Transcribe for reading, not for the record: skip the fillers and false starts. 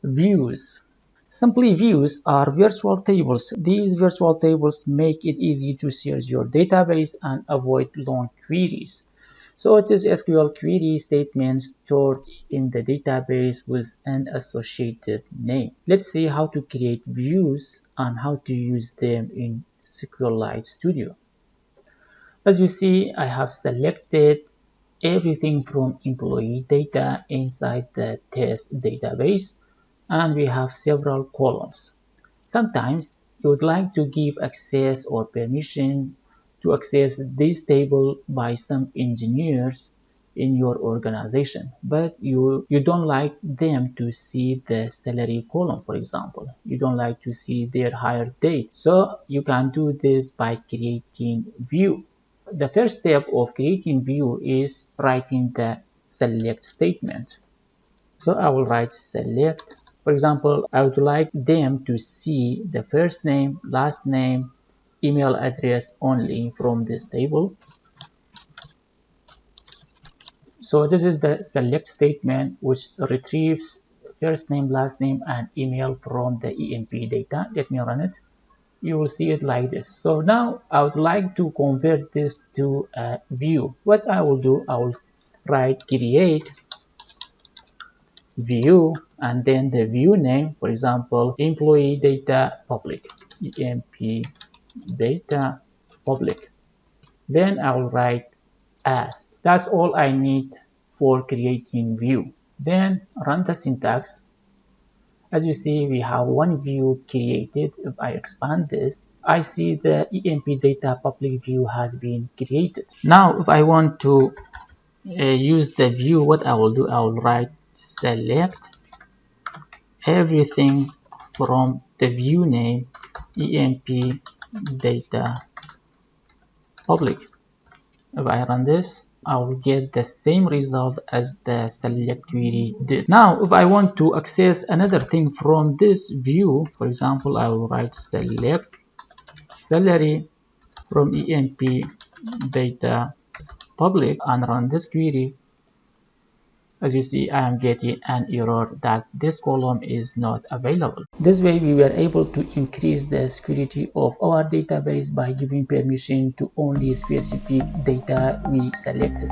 Views. Simply, views are virtual tables. These virtual tables make it easy to search your database and avoid long queries. So it is SQL query statements stored in the database with an associated name. Let's see how to create views and how to use them in SQLite Studio. As you see, I have selected everything from employee data inside the test database, and we have several columns. Sometimes you would like to give access or permission to access this table by some engineers in your organization, but you don't like them to see the salary column, for example. You don't like to see their hire date. So you can do this by creating view. The first step of creating view is writing the select statement. So I will write select. For example, I would like them to see the first name, last name, email address only from this table. So this is the select statement, which retrieves first name, last name, and email from the EMP data. Let me run it. You will see it like this. So now I would like to convert this to a view. What I will do, I will write create view and then the view name, for example, employee data public, EMP data public. Then I will write as. That's all I need for creating view. Then run the syntax. As you see, we have one view created. If I expand this, I see the EMP data public view has been created. Now, if I want to use the view, what I will do, I will write select everything from the view name EMP data public. If I run this, I will get the same result as the select query did. Now, if I want to access another thing from this view, for example, I will write select salary from EMP data public and run this query. As you see, I am getting an error that this column is not available. This way, we were able to increase the security of our database by giving permission to only specific data we selected.